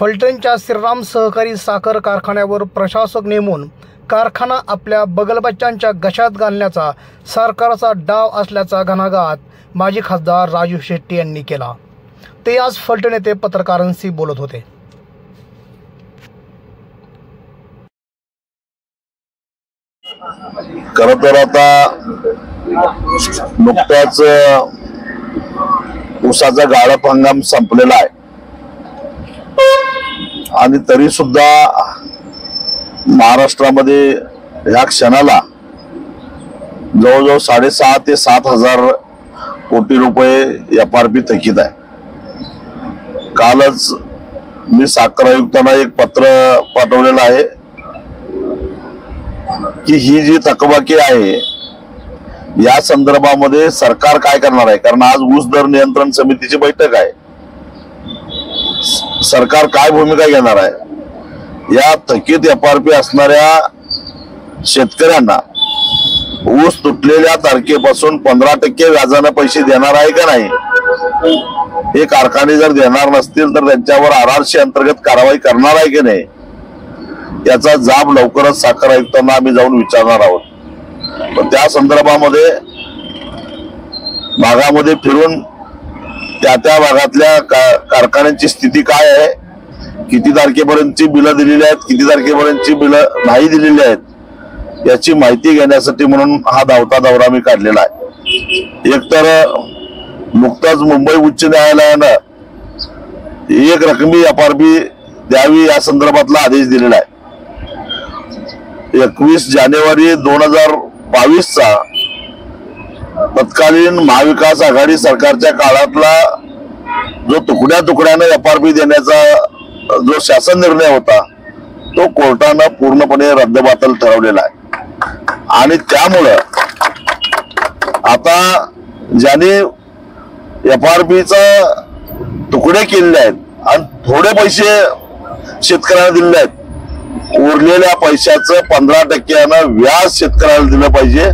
फलटणच्या श्रीराम सहकारी साखर कारखान्यावर प्रशासक नेमून कारखाना आपल्या बगलबच्च्यांच्या घशात घालण्याचा सरकारचा डाव असल्याचा घणाघात माजी खासदार राजू शेट्टी यांनी केला। ते आज फलटण येथे पत्रकारांशी बोलत होते। खरं तर आता नुकताच ऊसाचा गाळप हंगाम संपलेला आहे आणि तरी सुद्धा महाराष्ट्रामध्ये या क्षणाला जवळजवळ 6.5 ते 7 हजार कोटी रुपये FRP थकीत आहे। कालच मी साखर आयुक्तांना एक पत्र पाठवलेलं आहे की ही जी थकबाकी आहे या संदर्भामध्ये सरकार काय करणार आहे, कारण आज ऊस दर नियंत्रण समितीची बैठक आहे। सरकार काय भूमिका घेणार आहे, या थकीत FRP असणाऱ्या शेतकऱ्यांना ऊस तुटलेल्या तारखेपासून 15% व्याजाने पैसे देणार आहे का नाही, हे कारखाने जर देणार नसतील तर त्यांच्यावर RRC अंतर्गत कारवाई करणार आहे की नाही, याचा जाब लवकरच साखर आयुक्तांना आम्ही जाऊन विचारणार आहोत। पण त्या संदर्भामध्ये भागामध्ये फिरून त्या भागातल्या कारखान्यांची स्थिती काय आहे, किती तारखेपर्यंतची बिलं दिलेली आहेत, किती तारखेपर्यंतची बिलं नाही दिलेली आहेत, याची माहिती घेण्यासाठी म्हणून हा धावता दौरा मी काढलेला आहे। एकतर नुकताच मुंबई उच्च न्यायालयानं एक रकमी FRP द्यावी या संदर्भातला आदेश दिलेला आहे। 21 जानेवारी 2022 चा तत्कालीन महाविकास आघाडी सरकारच्या काळातला जो तुकड्या तुकड्याने FRP देण्याचा जो शासन निर्णय होता तो कोर्टानं पूर्णपणे रद्दबातल ठरवलेला आहे। आणि त्यामुळं आता ज्यांनी FRPचा तुकडे केलेले आहेत आणि थोडे पैसे शेतकऱ्यांना दिलेले आहेत, उरलेल्या पैशाचं 15% व्याज शेतकऱ्याला दिलं पाहिजे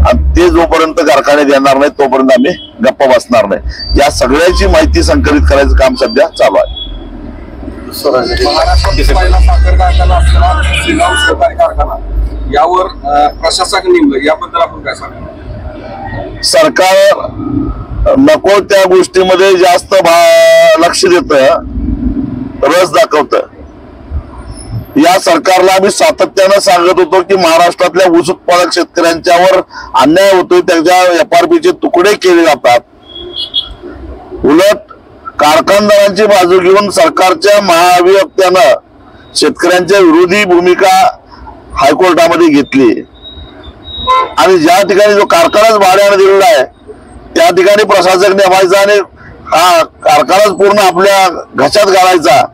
आणि ते जोपर्यंत कारखाने देणार नाही तोपर्यंत आम्ही गप्प बसणार नाही। या सगळ्याची माहिती संकलित करायचं काम सध्या चालू आहे। यावर प्रशासक नेमलं, याबद्दल आपण काय सांगा? सरकार नको त्या गोष्टीमध्ये जास्त लक्ष देतं, रस दाखवतं। या सरकारला आम्ही सातत्यानं सांगत होतो की महाराष्ट्रातल्या ऊस उत्पादक शेतकऱ्यांच्यावर अन्याय होतोय, त्यांच्या FRPचे तुकडे केले जातात। उलट कारखानदारांची बाजू घेऊन सरकारच्या महाअधिवक्त्यानं शेतकऱ्यांच्या विरोधी भूमिका हायकोर्टामध्ये घेतली आणि ज्या ठिकाणी जो कारखानाच भाड्याने दिलेला आहे त्या ठिकाणी प्रशासक नेमायचा आणि हा कारखानाच पूर्ण आपल्या घशात घालायचा,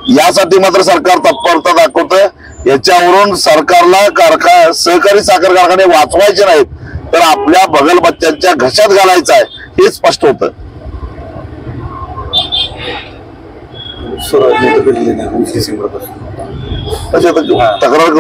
यासाठी मात्र सरकार तत्परता दाखवतंय। याच्यावरून सरकारला सहकारी साखर कारखाने वाचवायचे नाहीत तर आपल्या बगलबच्च्यांच्या घशात घालायचं आहे हे स्पष्ट होतं। तक्रार